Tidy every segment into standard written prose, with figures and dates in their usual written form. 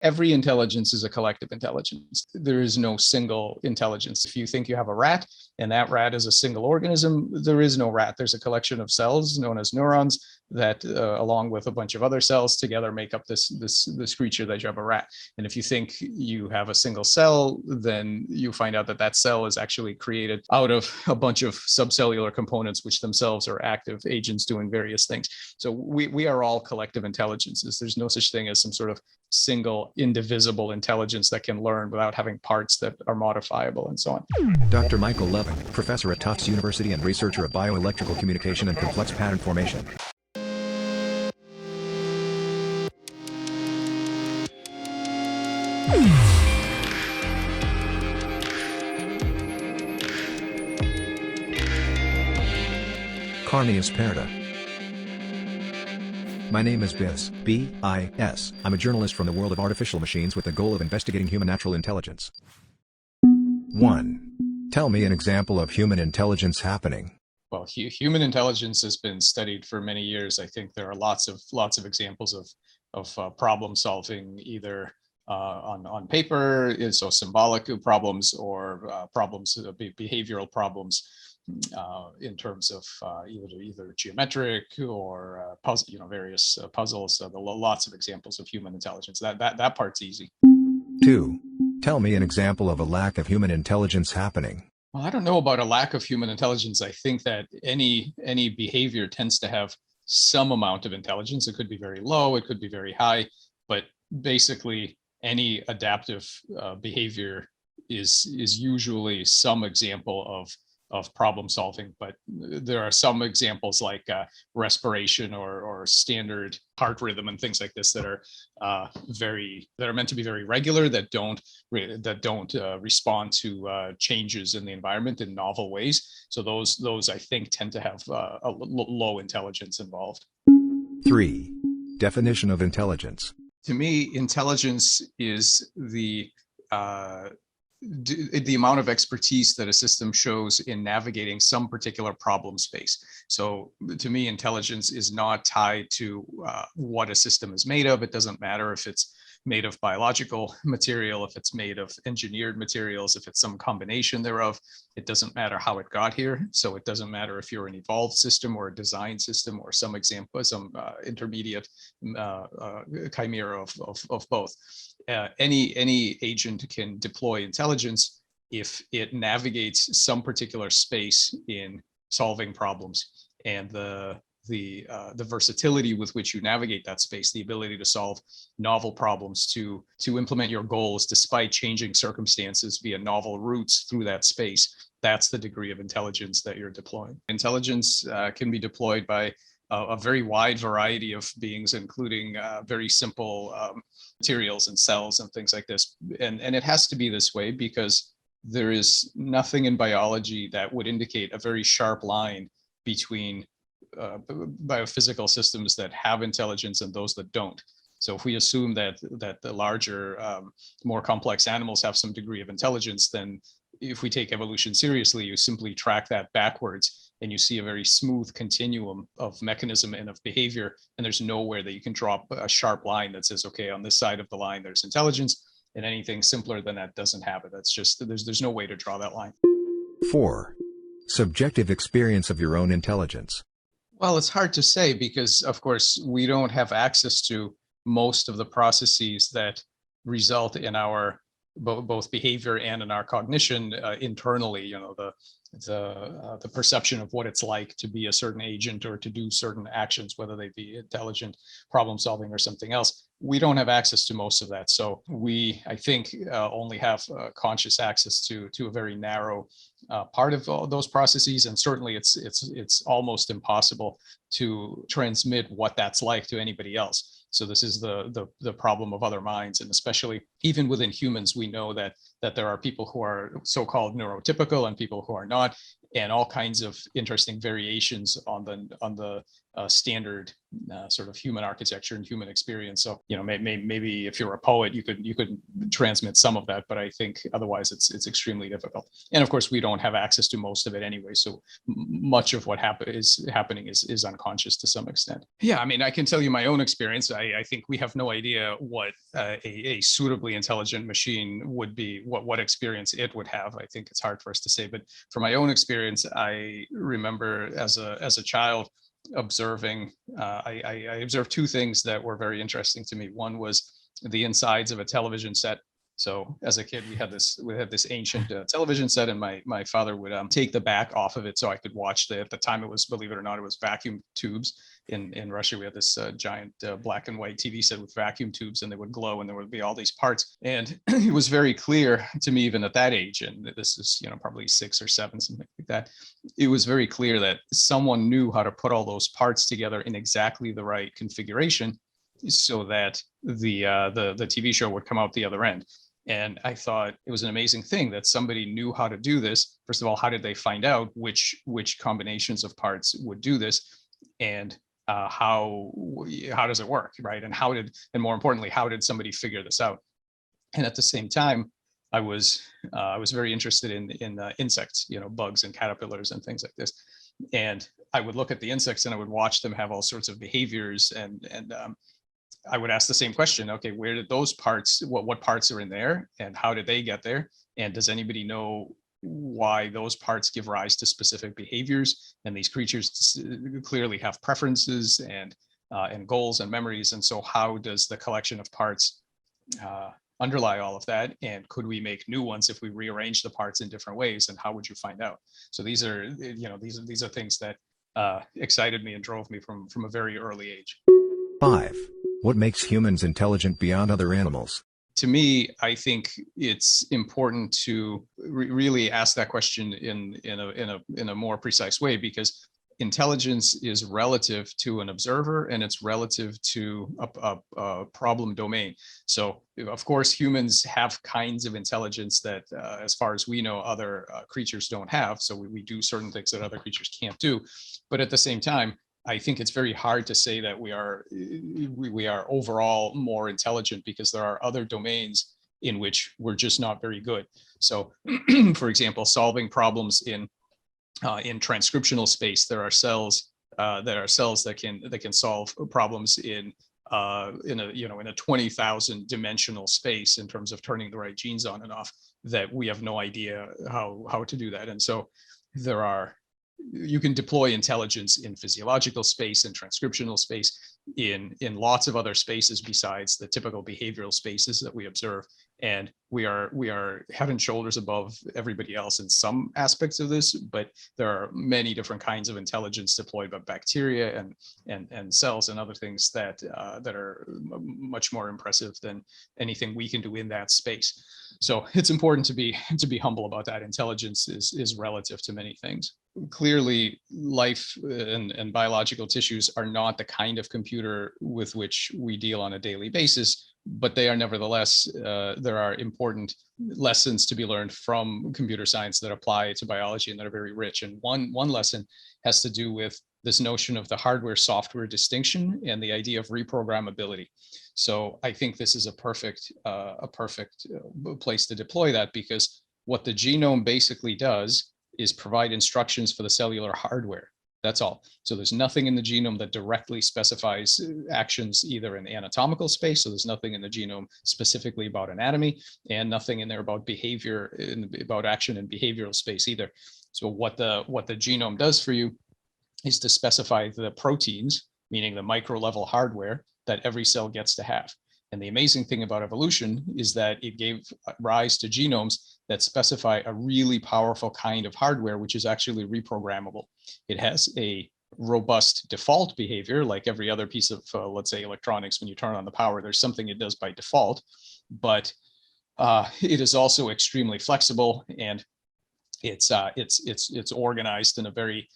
Every intelligence is a collective intelligence. There is no single intelligence. If you think you have a rat and that rat is a single organism, there is no rat. There's a collection of cells known as neurons that, along with a bunch of other cells, together make up this creature that you have a rat. And if you think you have a single cell, then you find out that that cell is actually created out of a bunch of subcellular components, which themselves are active agents doing various things. So we are all collective intelligences. There's no such thing as some sort of single indivisible intelligence that can learn without having parts that are modifiable and so on. Dr. Michael Levin, professor at Tufts University and researcher of bioelectrical communication and complex pattern formation. Carneesperta. My name is Bis, B-I-S. I'm a journalist from the world of artificial machines with the goal of investigating human natural intelligence. 1. Tell me an example of human intelligence happening. Well, human intelligence has been studied for many years. I think there are lots of examples of problem solving, either on paper, so symbolic problems, or behavioral problems. In terms of either geometric or various puzzles. So there are lots of examples of human intelligence. That part's easy. 2. Tell me an example of a lack of human intelligence happening. Well, I don't know about a lack of human intelligence. I think that any behavior tends to have some amount of intelligence. It could be very low, it could be very high, but basically any adaptive behavior is usually some example of problem solving. But there are some examples like respiration or standard heart rhythm and things like this that are meant to be very regular, that don't respond to changes in the environment in novel ways. So those I think tend to have a low intelligence involved. 3. Definition of intelligence. To me, intelligence is the amount of expertise that a system shows in navigating some particular problem space. So to me, intelligence is not tied to what a system is made of. It doesn't matter if it's made of biological material, if it's made of engineered materials, if it's some combination thereof. It doesn't matter how it got here. So it doesn't matter if you're an evolved system or a design system or some intermediate chimera of both. Any agent can deploy intelligence if it navigates some particular space in solving problems, and the versatility with which you navigate that space, the ability to solve novel problems, to implement your goals despite changing circumstances via novel routes through that space. That's the degree of intelligence that you're deploying. Intelligence can be deployed by a very wide variety of beings, including very simple materials and cells and things like this. And it has to be this way because there is nothing in biology that would indicate a very sharp line between biophysical systems that have intelligence and those that don't. So if we assume that the larger, more complex animals have some degree of intelligence, then if we take evolution seriously, you simply track that backwards and you see a very smooth continuum of mechanism and of behavior. And there's nowhere that you can draw a sharp line that says, okay, on this side of the line, there's intelligence, and anything simpler than that doesn't have it. That's just, there's no way to draw that line. 4. Subjective experience of your own intelligence. Well, it's hard to say because, of course, we don't have access to most of the processes that result in our both behavior and in our cognition internally. You know, the perception of what it's like to be a certain agent or to do certain actions, whether they be intelligent problem solving or something else. We don't have access to most of that. So we, I think, only have conscious access to a very narrow part of all those processes. And certainly it's almost impossible to transmit what that's like to anybody else. So this is the problem of other minds, and especially even within humans, we know that there are people who are so-called neurotypical and people who are not, and all kinds of interesting variations on the standard sort of human architecture and human experience. So, maybe if you're a poet, you could transmit some of that, but I think otherwise it's extremely difficult. And of course, we don't have access to most of it anyway. So much of what is happening is unconscious to some extent. Yeah, I mean, I can tell you my own experience. I think we have no idea what a suitably intelligent machine would be, what experience it would have. I think it's hard for us to say, but from my own experience, I remember as a child observing, I observed two things that were very interesting to me. One was the insides of a television set. So as a kid, we had this ancient television set, and my father would take the back off of it so I could watch at the time it was, believe it or not, it was vacuum tubes. In Russia, we had this giant black and white TV set with vacuum tubes, and they would glow, and there would be all these parts. And it was very clear to me, even at that age, and this is probably 6 or 7, something like that. It was very clear that someone knew how to put all those parts together in exactly the right configuration, so that the TV show would come out the other end. And I thought it was an amazing thing that somebody knew how to do this. First of all, how did they find out which combinations of parts would do this, and how does it work, right? And more importantly, how did somebody figure this out? And at the same time, I was very interested in insects, bugs and caterpillars and things like this. And I would look at the insects and I would watch them have all sorts of behaviors, and I would ask the same question. Okay, where did those parts, what parts are in there, and how did they get there? And does anybody know why those parts give rise to specific behaviors? And these creatures clearly have preferences and goals and memories. And so how does the collection of parts underlie all of that? And could we make new ones if we rearrange the parts in different ways? And how would you find out? So these are things that excited me and drove me from a very early age. 5. What makes humans intelligent beyond other animals? To me, I think it's important to really ask that question in a more precise way, because intelligence is relative to an observer, and it's relative to a problem domain. So, of course, humans have kinds of intelligence that, as far as we know, other creatures don't have. So we do certain things that other creatures can't do. But at the same time, I think it's very hard to say that we are overall more intelligent, because there are other domains in which we're just not very good. So, for example, solving problems in transcriptional space, there are cells that can solve problems in a 20,000 dimensional space in terms of turning the right genes on and off, that we have no idea how to do that. And so you can deploy intelligence in physiological space, in transcriptional space, in lots of other spaces besides the typical behavioral spaces that we observe. And we are head and shoulders above everybody else in some aspects of this, but there are many different kinds of intelligence deployed by bacteria and cells and other things that are much more impressive than anything we can do in that space. So it's important to be humble about that. Intelligence is relative to many things. Clearly, life and biological tissues are not the kind of computer with which we deal on a daily basis, but they are nevertheless, there are important lessons to be learned from computer science that apply to biology and that are very rich. And one lesson has to do with this notion of the hardware-software distinction and the idea of reprogrammability. So I think this is a perfect place to deploy that, because what the genome basically does is provide instructions for the cellular hardware. That's all. So there's nothing in the genome that directly specifies actions either in anatomical space. So there's nothing in the genome specifically about anatomy, and nothing in there about behavior, about action in behavioral space either. So what the genome does for you is to specify the proteins, meaning the micro level hardware that every cell gets to have. And the amazing thing about evolution is that it gave rise to genomes that specify a really powerful kind of hardware, which is actually reprogrammable. It has a robust default behavior, like every other piece of, let's say, electronics. When you turn on the power, there's something it does by default, but it is also extremely flexible, and it's organized in a very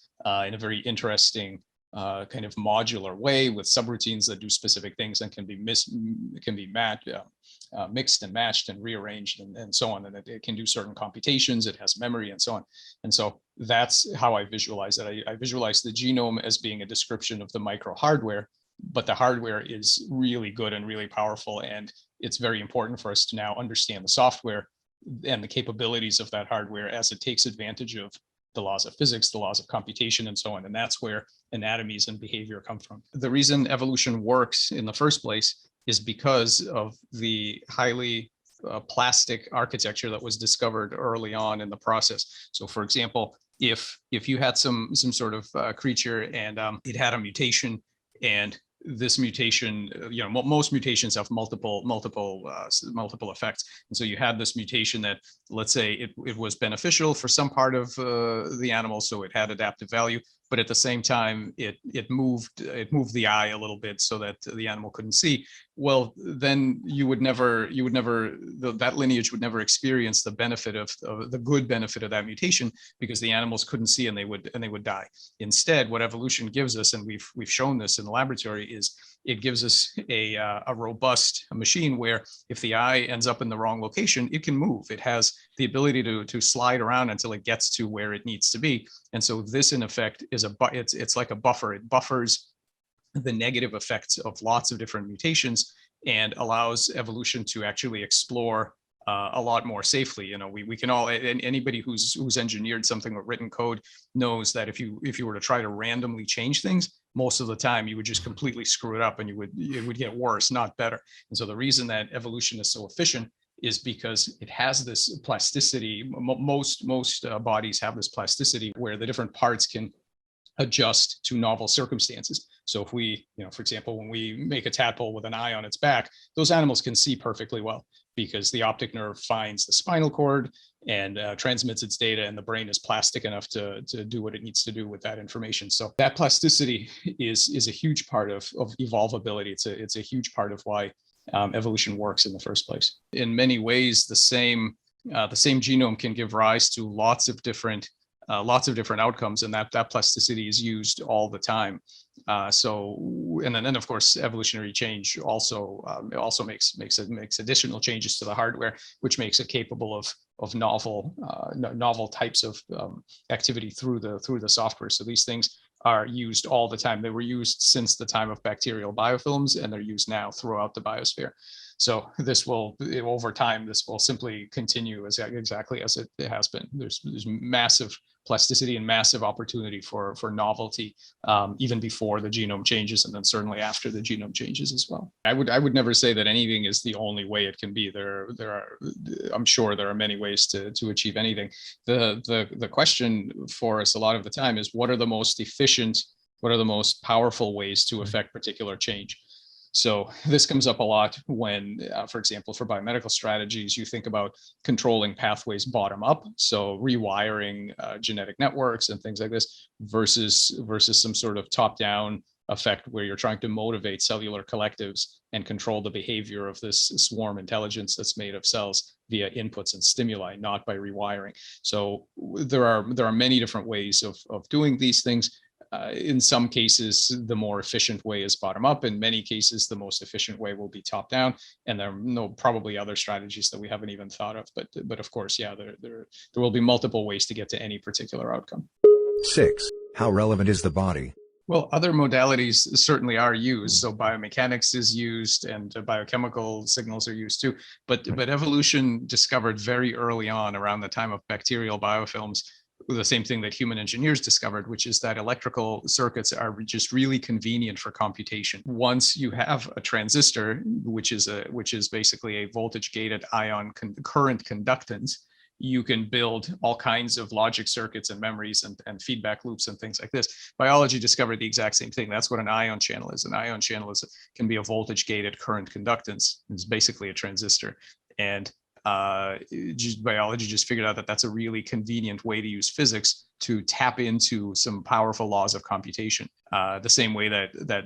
interesting kind of modular way, with subroutines that do specific things and can be mixed and matched and rearranged and so on. And it can do certain computations, it has memory and so on. And so that's how I visualize it. I visualize the genome as being a description of the micro hardware, but the hardware is really good and really powerful. And it's very important for us to now understand the software and the capabilities of that hardware as it takes advantage of the laws of physics, the laws of computation, and so on. And that's where anatomies and behavior come from. The reason evolution works in the first place is because of the highly plastic architecture that was discovered early on in the process. So for example, if you had some sort of creature and it had a mutation, and this mutation, most mutations have multiple effects. And so you had this mutation that, let's say it was beneficial for some part of the animal, so it had adaptive value, but at the same time, it moved the eye a little bit so that the animal couldn't see. Well, then that lineage would never experience the benefit of the good benefit of that mutation, because the animals couldn't see and they would die. Instead, what evolution gives us, and we've shown this in the laboratory, is it gives us a robust machine where if the eye ends up in the wrong location, it can move. It has the ability to slide around until it gets to where it needs to be. And so this, in effect, is it's like a buffer. It buffers the negative effects of lots of different mutations and allows evolution to actually explore a lot more safely. We can all, anybody who's engineered something with written code knows that if you were to try to randomly change things, most of the time you would just completely screw it up, and it would get worse, not better. And so the reason that evolution is so efficient is because it has this plasticity. Most bodies have this plasticity where the different parts can adjust to novel circumstances. So if we, for example, when we make a tadpole with an eye on its back, those animals can see perfectly well because the optic nerve finds the spinal cord and transmits its data, and the brain is plastic enough to do what it needs to do with that information. So that plasticity is a huge part of evolvability. It's a huge part of why evolution works in the first place. In many ways, the same genome can give rise to lots of different outcomes, and that plasticity is used all the time. And then of course, evolutionary change also makes additional changes to the hardware, which makes it capable of novel types of activity through the software. So these things are used all the time. They were used since the time of bacterial biofilms, and they're used now throughout the biosphere. So over time, this will simply continue exactly as it has been. There's massive plasticity and massive opportunity for novelty, even before the genome changes, and then certainly after the genome changes as well. I would never say that anything is the only way it can be. I'm sure there are many ways to achieve anything. The question for us a lot of the time is, what are the most efficient, what are the most powerful ways to affect particular change? So this comes up a lot when, for example, for biomedical strategies, you think about controlling pathways bottom up, so rewiring genetic networks and things like this, versus some sort of top-down effect where you're trying to motivate cellular collectives and control the behavior of this swarm intelligence that's made of cells via inputs and stimuli, not by rewiring. So there are many different ways of doing these things. In some cases, the more efficient way is bottom up. In many cases, the most efficient way will be top down. And there are probably other strategies that we haven't even thought of. But of course, yeah, there will be multiple ways to get to any particular outcome. 6. How relevant is the body? Well, other modalities certainly are used. So biomechanics is used, and biochemical signals are used too. But evolution discovered very early on, around the time of bacterial biofilms, the same thing that human engineers discovered, which is that electrical circuits are just really convenient for computation. Once you have a transistor, which is basically a voltage-gated ion current conductance, you can build all kinds of logic circuits and memories and feedback loops and things like this. Biology discovered the exact same thing. That's what an ion channel is. An ion channel can be a voltage-gated current conductance. It's basically a transistor. And biology just figured out that that's a really convenient way to use physics to tap into some powerful laws of computation. The same way that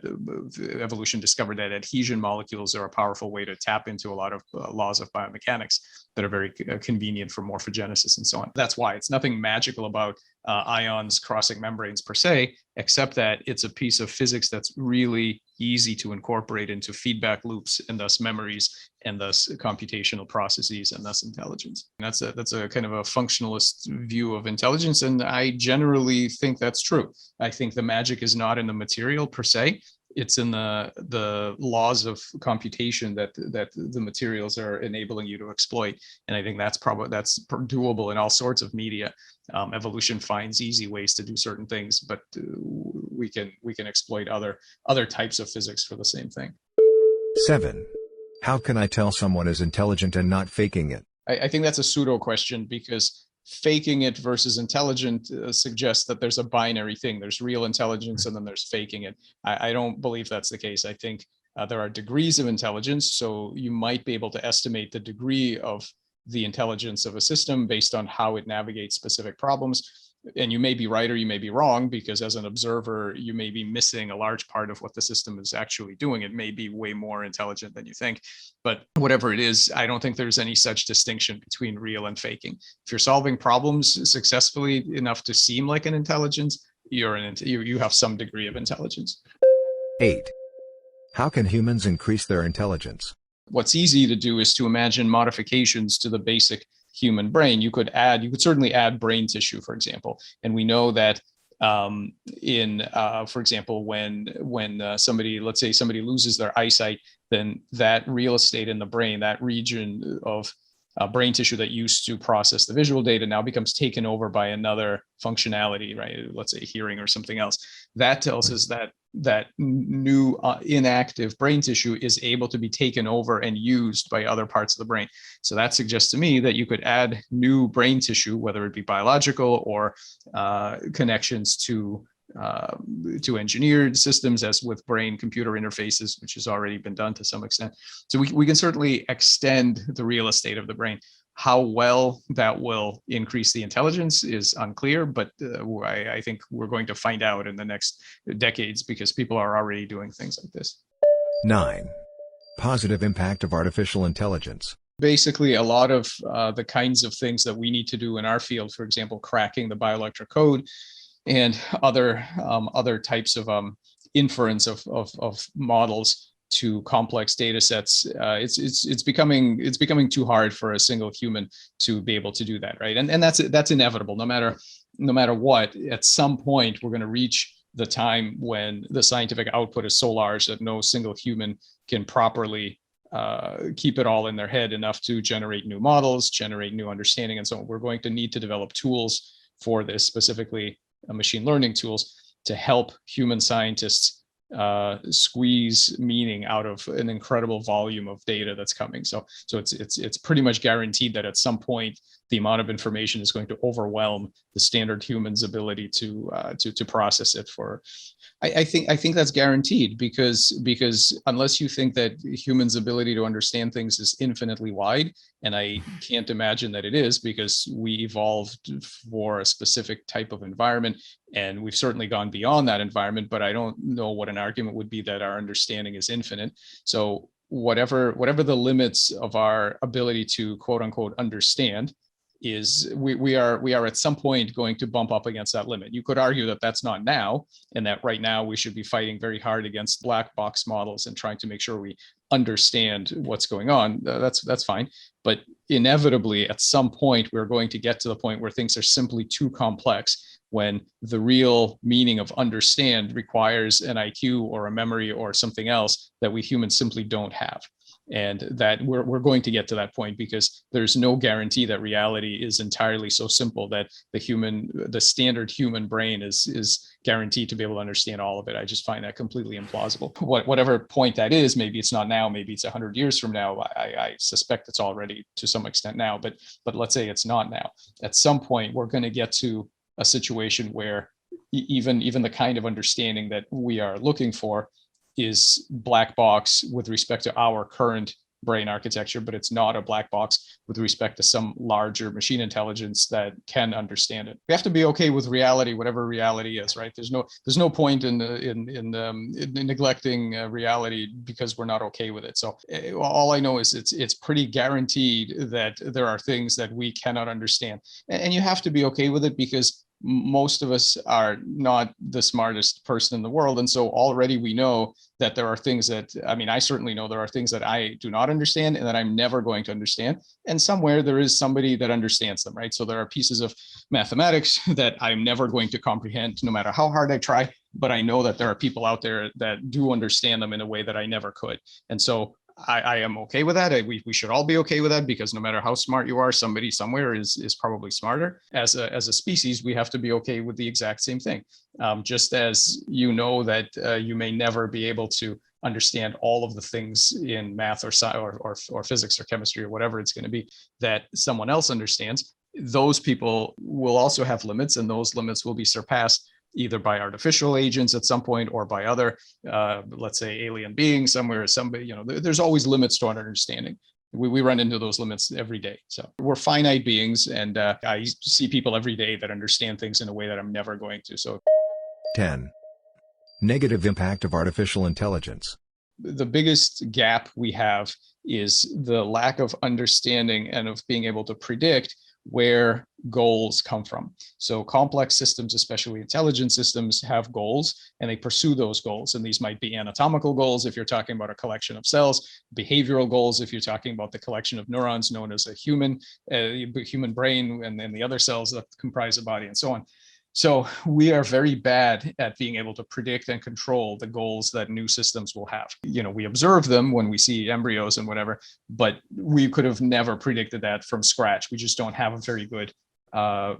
evolution discovered that adhesion molecules are a powerful way to tap into a lot of laws of biomechanics that are very convenient for morphogenesis and so on. That's why it's nothing magical about ions crossing membranes per se, except that it's a piece of physics that's really easy to incorporate into feedback loops and thus memories and thus computational processes and thus intelligence. And that's a kind of a functionalist view of intelligence, and I generally think that's true. I think the magic is not in the material per se. It's in the laws of computation that the materials are enabling you to exploit. And I think that's doable in all sorts of media. Evolution finds easy ways to do certain things, but we can exploit other types of physics for the same thing. 7. How can I tell someone is intelligent and not faking it? I think that's a pseudo question, because faking it versus intelligent suggests that there's a binary thing. There's real intelligence and then there's faking it. I don't believe that's the case. I think there are degrees of intelligence. So you might be able to estimate the degree of the intelligence of a system based on how it navigates specific problems. And you may be right or you may be wrong, because as an observer, you may be missing a large part of what the system is actually doing. It may be way more intelligent than you think. But whatever it is, I don't think there's any such distinction between real and faking. If you're solving problems successfully enough to seem like an intelligence, you have some degree of intelligence. 8. How can humans increase their intelligence? What's easy to do is to imagine modifications to the basic human brain. You could certainly add brain tissue, for example. And we know that for example, when let's say somebody loses their eyesight, then that real estate in the brain, that region of brain tissue that used to process the visual data, now becomes taken over by another functionality, right? Let's say hearing or something else. That tells us that new inactive brain tissue is able to be taken over and used by other parts of the brain. So that suggests to me that you could add new brain tissue, whether it be biological or connections to engineered systems, as with brain computer interfaces, which has already been done to some extent. So we can certainly extend the real estate of the brain. How well that will increase the intelligence is unclear, but I think we're going to find out in the next decades, because people are already doing things like this. 9. Positive impact of artificial intelligence. Basically, a lot of the kinds of things that we need to do in our field, for example, cracking the bioelectric code and other types of inference of models to complex data sets, it's becoming too hard for a single human to be able to do that, right? And that's inevitable. No matter what, at some point we're going to reach the time when the scientific output is so large that no single human can properly keep it all in their head enough to generate new models, generate new understanding, and so on. We're going to need to develop tools for this, specifically machine learning tools, to help human scientists squeeze meaning out of an incredible volume of data that's coming. So it's pretty much guaranteed that at some point the amount of information is going to overwhelm the standard human's ability to process it. I think that's guaranteed, because unless you think that humans' ability to understand things is infinitely wide, and I can't imagine that it is, because we evolved for a specific type of environment, and we've certainly gone beyond that environment, but I don't know what an argument would be that our understanding is infinite. So whatever the limits of our ability to quote unquote understand is, we are at some point going to bump up against that limit. You could argue that that's not now, and that right now we should be fighting very hard against black box models and trying to make sure we understand what's going on. That's fine. But inevitably, at some point, we're going to get to the point where things are simply too complex, when the real meaning of understand requires an IQ or a memory or something else that we humans simply don't have. And that we're going to get to that point, because there's no guarantee that reality is entirely so simple that the standard human brain is guaranteed to be able to understand all of it. I just find that completely implausible. Whatever point that is, maybe it's not now, maybe it's 100 years from now. I suspect it's already to some extent now, but let's say it's not now. At some point, we're going to get to a situation where even the kind of understanding that we are looking for is black box with respect to our current brain architecture, but it's not a black box with respect to some larger machine intelligence that can understand it. We have to be okay with reality, whatever reality is, right? There's no point in neglecting reality because we're not okay with it. So all I know is it's pretty guaranteed that there are things that we cannot understand, and you have to be okay with it because most of us are not the smartest person in the world. And so already we know that there are things that, I mean, I certainly know there are things that I do not understand and that I'm never going to understand. And somewhere there is somebody that understands them, right? So there are pieces of mathematics that I'm never going to comprehend, no matter how hard I try. But I know that there are people out there that do understand them in a way that I never could. And so I am okay with that. We should all be okay with that, because no matter how smart you are, somebody somewhere is probably smarter. As a species, we have to be okay with the exact same thing. Just as you know that you may never be able to understand all of the things in math or science or physics or chemistry or whatever it's going to be that someone else understands, those people will also have limits, and those limits will be surpassed either by artificial agents at some point or by other, let's say, alien beings somewhere, somebody, there's always limits to our understanding. We run into those limits every day. So we're finite beings, and I see people every day that understand things in a way that I'm never going to. So 10. Negative impact of artificial intelligence. The biggest gap we have is the lack of understanding and of being able to predict where goals come from. So complex systems, especially intelligent systems, have goals and they pursue those goals. And these might be anatomical goals if you're talking about a collection of cells, behavioral goals if you're talking about the collection of neurons known as a human brain, and then the other cells that comprise the body and so on. So we are very bad at being able to predict and control the goals that new systems will have. We observe them when we see embryos and whatever, but we could have never predicted that from scratch. We just don't have a very good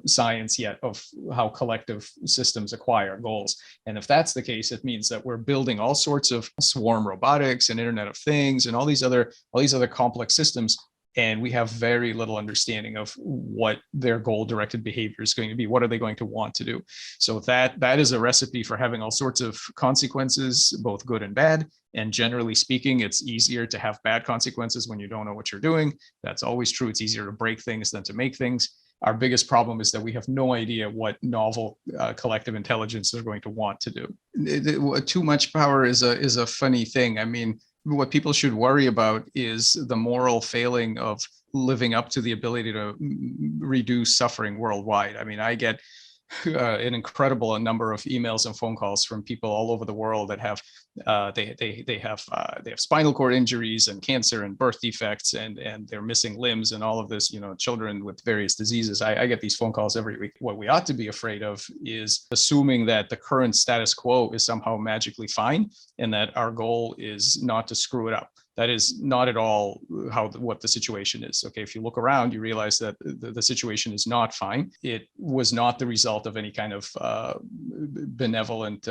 science yet of how collective systems acquire goals. And if that's the case, it means that we're building all sorts of swarm robotics and Internet of Things and all these other complex systems. And we have very little understanding of what their goal-directed behavior is going to be. What are they going to want to do? So that is a recipe for having all sorts of consequences, both good and bad. And generally speaking, it's easier to have bad consequences when you don't know what you're doing. That's always true. It's easier to break things than to make things. Our biggest problem is that we have no idea what novel collective intelligence they're going to want to do. Too much power is a funny thing. I mean, what people should worry about is the moral failing of living up to the ability to reduce suffering worldwide. I mean, I get an incredible number of emails and phone calls from people all over the world that have they have spinal cord injuries and cancer and birth defects and they're missing limbs and all of this, children with various diseases. I get these phone calls every week. What we ought to be afraid of is assuming that the current status quo is somehow magically fine and that our goal is not to screw it up. That is not at all what the situation is. Okay, if you look around, you realize that the situation is not fine. It was not the result of any kind of benevolent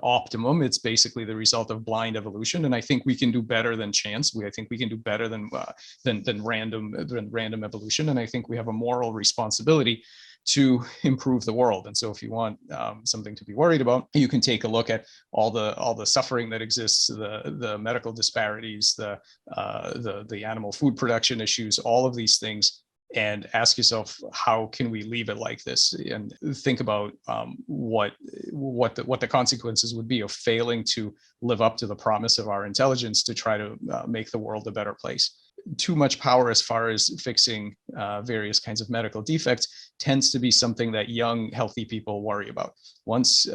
optimum. It's basically the result of blind evolution. And I think we can do better than chance. I think we can do better than random evolution. And I think we have a moral responsibility to improve the world. And so if you want something to be worried about, you can take a look at all the suffering that exists, the medical disparities, the animal food production issues, all of these things, and ask yourself, how can we leave it like this? And think about what the consequences would be of failing to live up to the promise of our intelligence to try to make the world a better place. Too much power as far as fixing various kinds of medical defects tends to be something that young, healthy people worry about. Once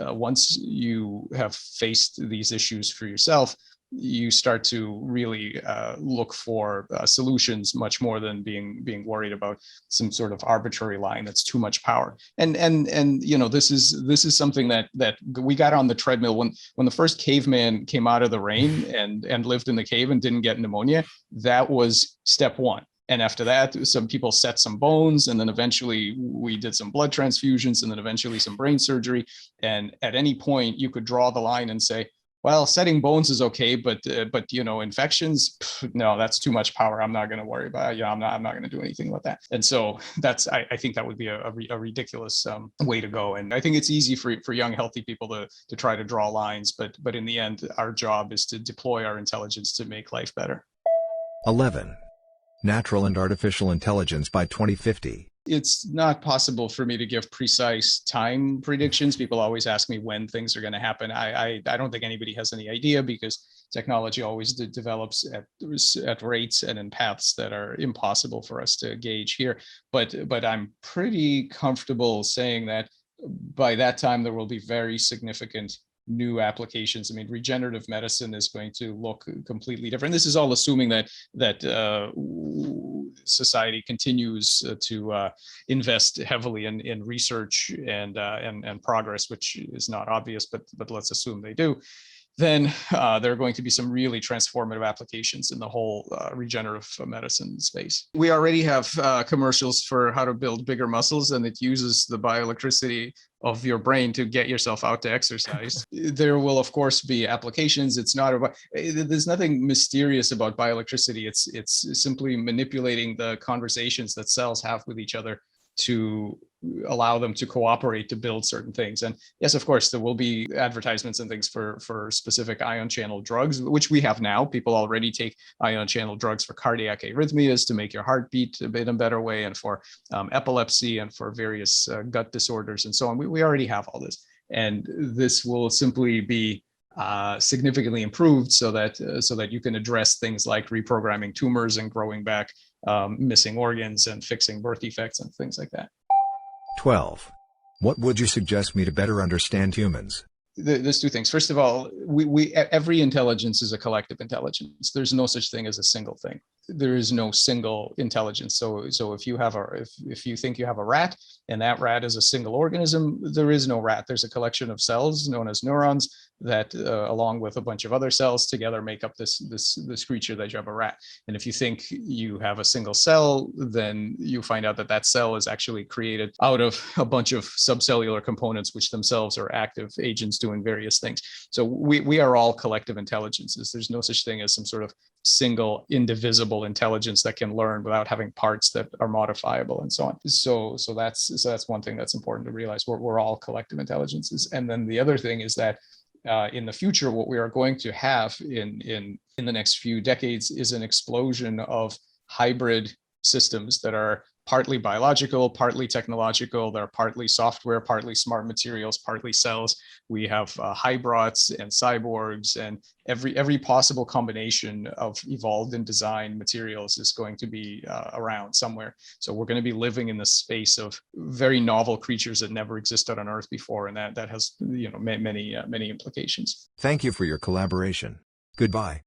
you have faced these issues for yourself, you start to really look for solutions much more than being worried about some sort of arbitrary line that's too much power. And this is something that we got on the treadmill when the first caveman came out of the rain and lived in the cave and didn't get pneumonia. That was step one. And after that, some people set some bones, and then eventually we did some blood transfusions, and then eventually some brain surgery. And at any point, you could draw the line and say, well, setting bones is okay, but infections, no, that's too much power. I'm not going to worry about it. I'm not going to do anything with that. And so I think that would be a ridiculous way to go. And I think it's easy for young, healthy people to try to draw lines, but in the end, our job is to deploy our intelligence to make life better. 11. Natural and artificial intelligence by 2050. It's not possible for me to give precise time predictions. People always ask me when things are going to happen. I don't think anybody has any idea, because technology always develops at rates and in paths that are impossible for us to gauge here. But I'm pretty comfortable saying that by that time there will be very significant new applications. I mean, regenerative medicine is going to look completely different. This is all assuming that society continues to invest heavily in research and progress, which is not obvious, but let's assume they do. Then there are going to be some really transformative applications in the whole regenerative medicine space. We already have commercials for how to build bigger muscles, and it uses the bioelectricity of your brain to get yourself out to exercise. There will, of course, be applications. It's not about, there's nothing mysterious about bioelectricity. It's simply manipulating the conversations that cells have with each other to allow them to cooperate to build certain things. And yes, of course, there will be advertisements and things for specific ion channel drugs, which we have now. People already take ion channel drugs for cardiac arrhythmias to make your heart beat a bit in a better way, and for epilepsy, and for various gut disorders and so on. We already have all this. And this will simply be significantly improved so that you can address things like reprogramming tumors and growing back missing organs and fixing birth defects and things like that. 12. What would you suggest me to better understand humans? There's two things. First of all, every intelligence is a collective intelligence. There's no such thing as a single thing. There is no single intelligence. So if you think you have a rat, and that rat is a single organism, there is no rat. There's a collection of cells known as neurons that, along with a bunch of other cells together, make up this creature that you have a rat. And if you think you have a single cell, then you find out that cell is actually created out of a bunch of subcellular components, which themselves are active agents doing various things. So we are all collective intelligences. There's no such thing as some sort of single indivisible intelligence that can learn without having parts that are modifiable and so on. So that's one thing that's important to realize. We're all collective intelligences. And then the other thing is that in the future, what we are going to have in the next few decades is an explosion of hybrid systems that are partly biological, partly technological. They're partly software, partly smart materials, partly cells. We have hybrids and cyborgs, and every possible combination of evolved and designed materials is going to be around somewhere. So we're going to be living in the space of very novel creatures that never existed on Earth before, and that has many implications. Thank you for your collaboration. Goodbye.